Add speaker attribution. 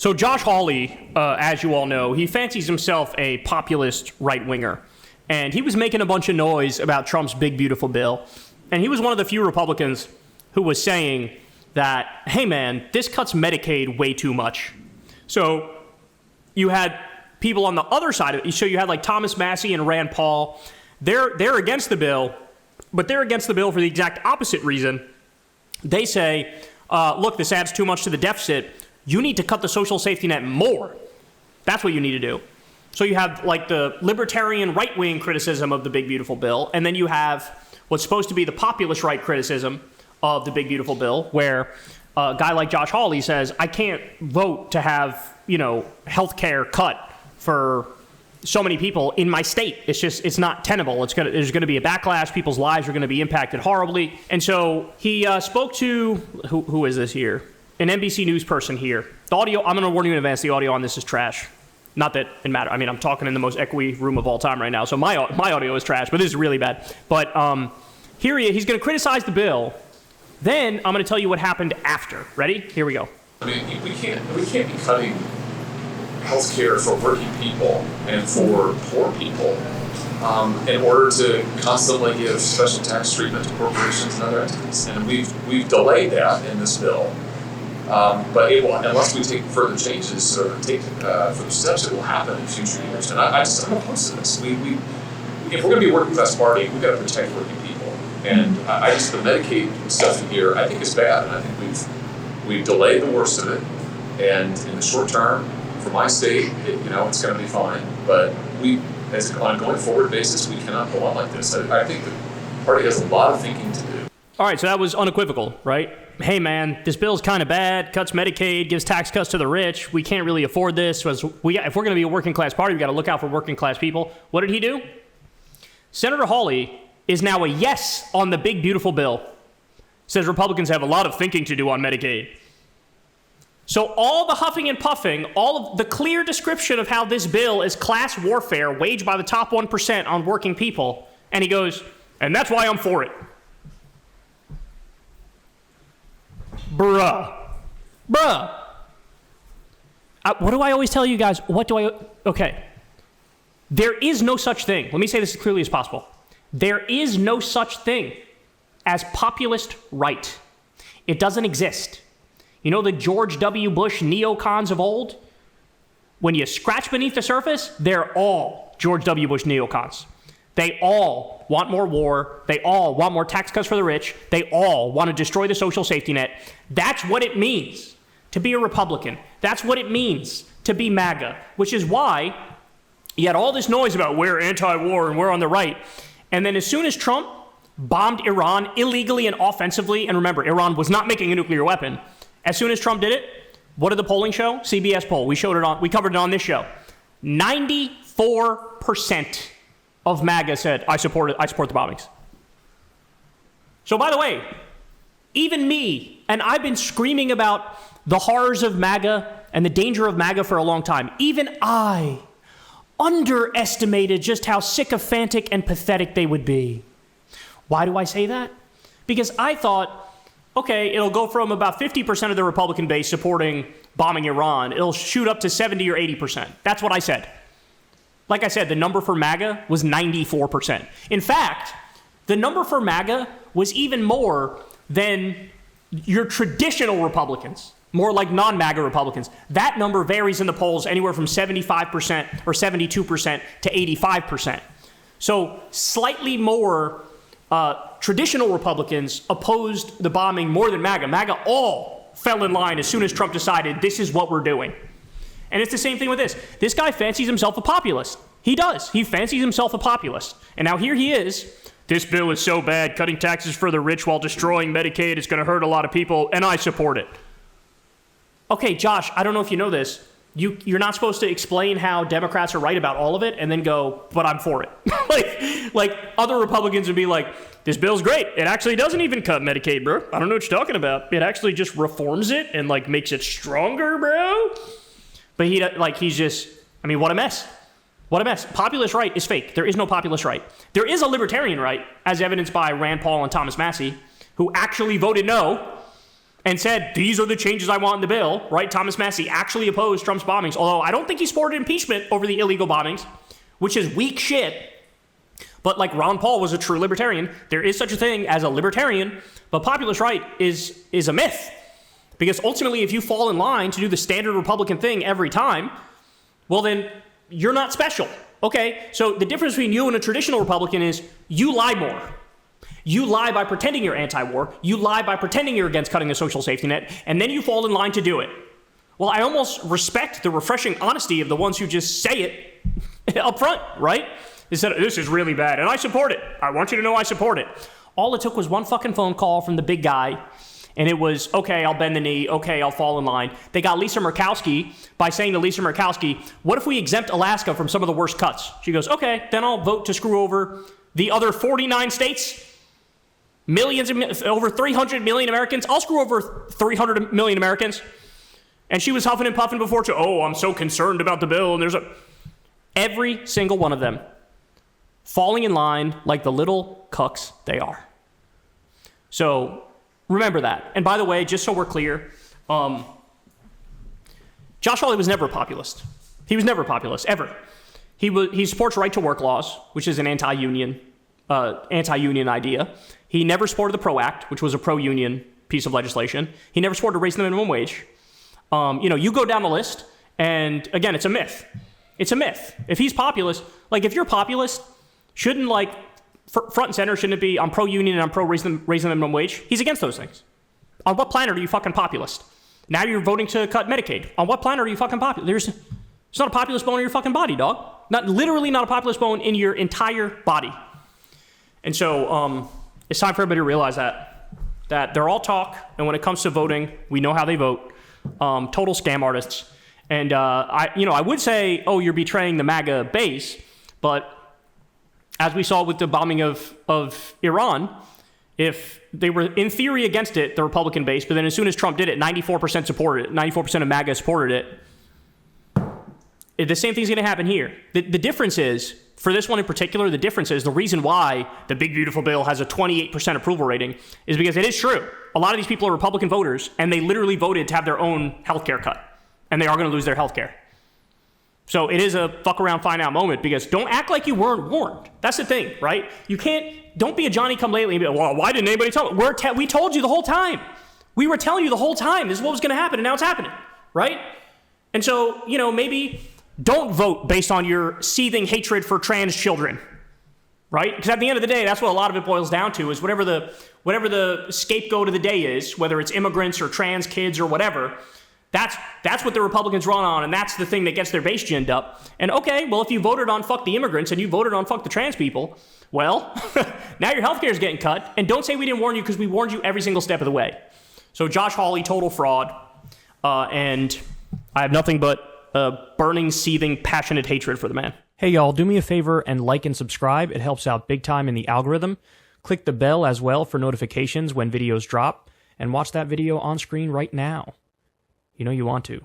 Speaker 1: So Josh Hawley, as you all know, he fancies himself a populist right-winger. And he was making a bunch of noise about Trump's big, beautiful bill. And he was one of the few Republicans who was saying that, hey, man, this cuts Medicaid way too much. So you had people on the other side of it. So you had like Thomas Massie and Rand Paul. They're against the bill, but they're against the bill for the exact opposite reason. They say, look, this adds too much to the deficit. You need to cut the social safety net more. That's what you need to do. So you have like the libertarian right-wing criticism of the big, beautiful bill, and then you have what's supposed to be the populist right criticism of the big, beautiful bill, where a guy like Josh Hawley says, I can't vote to have, health care cut for so many people in my state. It's not tenable. There's going to be a backlash. People's lives are going to be impacted horribly. And so he spoke to, who is this here? An NBC News person here. The audio, I'm going to warn you in advance, the audio on this is trash. Not that it matters. I mean, I'm talking in the most echoey room of all time right now, so my audio is trash, but this is really bad. But he's going to criticize the bill. Then I'm going to tell you what happened after. Ready? Here we go.
Speaker 2: I mean, we can't be cutting health care for working people and for poor people in order to constantly give special tax treatment to corporations and other entities. And we've delayed that in this bill. But unless we take further changes or take further steps, it will happen in future years. And I'm opposed to this. If we're going to be a working class party, we've got to protect working people. And the Medicaid stuff in here, I think is bad. And I think we've delayed the worst of it. And in the short term, for my state, it's going to be fine. But on a going forward basis, we cannot go on like this. I think the party has a lot of thinking to do.
Speaker 1: All right, so that was unequivocal, right? Hey, man, this bill's kind of bad, cuts Medicaid, gives tax cuts to the rich. We can't really afford this. If we're going to be a working class party, we got to look out for working class people. What did he do? Senator Hawley is now a yes on the big, beautiful bill. Says Republicans have a lot of thinking to do on Medicaid. So all the huffing and puffing, all of the clear description of how this bill is class warfare waged by the top 1% on working people, and he goes, and that's why I'm for it. Bruh. What do I always tell you guys? Okay. There is no such thing. Let me say this as clearly as possible. There is no such thing as populist right. It doesn't exist. You know the George W. Bush neocons of old? When you scratch beneath the surface, they're all George W. Bush neocons. They all want more war. They all want more tax cuts for the rich. They all want to destroy the social safety net. That's what it means to be a Republican. That's what it means to be MAGA, which is why you had all this noise about we're anti-war and we're on the right. And then as soon as Trump bombed Iran illegally and offensively, and remember, Iran was not making a nuclear weapon. As soon as Trump did it, what did the polling show? CBS poll. We covered it on this show. 94% of MAGA said, I support the bombings. So by the way, even me, and I've been screaming about the horrors of MAGA and the danger of MAGA for a long time, even I underestimated just how sycophantic and pathetic they would be. Why do I say that? Because I thought, okay, it'll go from about 50% of the Republican base supporting bombing Iran. It'll shoot up to 70 or 80%. That's what I said. Like I said, the number for MAGA was 94%. In fact, the number for MAGA was even more than your traditional Republicans, more like non-MAGA Republicans. That number varies in the polls anywhere from 75% or 72% to 85%. So slightly more traditional Republicans opposed the bombing more than MAGA. MAGA all fell in line as soon as Trump decided this is what we're doing. And it's the same thing with this. This guy fancies himself a populist. He does. He fancies himself a populist. And now here he is. This bill is so bad, cutting taxes for the rich while destroying Medicaid is going to hurt a lot of people, and I support it. Okay, Josh, I don't know if you know this. You're not supposed to explain how Democrats are right about all of it and then go, but I'm for it. like other Republicans would be like, this bill's great. It actually doesn't even cut Medicaid, bro. I don't know what you're talking about. It actually just reforms it and makes it stronger, bro. But he's just, what a mess. What a mess. Populist right is fake. There is no populist right. There is a libertarian right, as evidenced by Rand Paul and Thomas Massie, who actually voted no. and said, these are the changes I want in the bill, right? Thomas Massie actually opposed Trump's bombings, although I don't think he supported impeachment over the illegal bombings, which is weak shit. But like Ron Paul was a true libertarian, there is such a thing as a libertarian, but populist right is a myth. Because ultimately, if you fall in line to do the standard Republican thing every time, well then, you're not special. Okay, so the difference between you and a traditional Republican is you lie more. You lie by pretending you're anti-war. You lie by pretending you're against cutting a social safety net, and then you fall in line to do it. Well, I almost respect the refreshing honesty of the ones who just say it up front, right? Instead of, this is really bad, and I support it. I want you to know I support it. All it took was one fucking phone call from the big guy, and it was, okay, I'll bend the knee. Okay, I'll fall in line. They got Lisa Murkowski by saying to Lisa Murkowski, what if we exempt Alaska from some of the worst cuts? She goes, okay, then I'll vote to screw over the other 49 states. Millions of, over 300 million Americans. I'll screw over 300 million Americans. And she was huffing and puffing before too. Oh, I'm so concerned about the bill. And every single one of them falling in line like the little cucks they are. So remember that. And by the way, just so we're clear, Josh Hawley was never a populist. He was never a populist, ever. He supports right to work laws, which is an anti-union idea. He never supported the PRO Act, which was a pro-union piece of legislation. He never supported raising the minimum wage. You go down the list, and again, it's a myth. It's a myth. If he's populist, like if you're populist, shouldn't like front and center, shouldn't it be I'm pro-union and I'm pro-raising the minimum wage? He's against those things. On what planet are you fucking populist? Now you're voting to cut Medicaid. On what planet are you fucking populist? There's not a populist bone in your fucking body, dog. Literally not a populist bone in your entire body. And so it's time for everybody to realize that they're all talk, and when it comes to voting, we know how they vote. Total scam artists. And I would say, oh, you're betraying the MAGA base, but as we saw with the bombing of Iran, if they were in theory against it, the Republican base, but then as soon as Trump did it, 94% supported it. 94% of MAGA supported it. The same thing's going to happen here. The difference is, for this one in particular, the difference is the reason why the big beautiful bill has a 28% approval rating is because it is true. A lot of these people are Republican voters, and they literally voted to have their own health care cut, and they are going to lose their health care. So it is a fuck around, find out moment, because don't act like you weren't warned. That's the thing, right? Don't be a Johnny come lately and be like, well, why didn't anybody tell me? We told you the whole time. We were telling you the whole time this is what was going to happen, and now it's happening, right? And so, maybe don't vote based on your seething hatred for trans children, right? Because at the end of the day, that's what a lot of it boils down to, is whatever the scapegoat of the day is, whether it's immigrants or trans kids or whatever, that's what the Republicans run on, and that's the thing that gets their base ginned up. And okay, well, if you voted on fuck the immigrants and you voted on fuck the trans people, well, now your healthcare is getting cut, and don't say we didn't warn you, because we warned you every single step of the way. So Josh Hawley, total fraud, and I have nothing but burning, seething, passionate hatred for the man. Hey, y'all, do me a favor and like and subscribe. It helps out big time in the algorithm. Click the bell as well for notifications when videos drop, and watch that video on screen right now. You know you want to.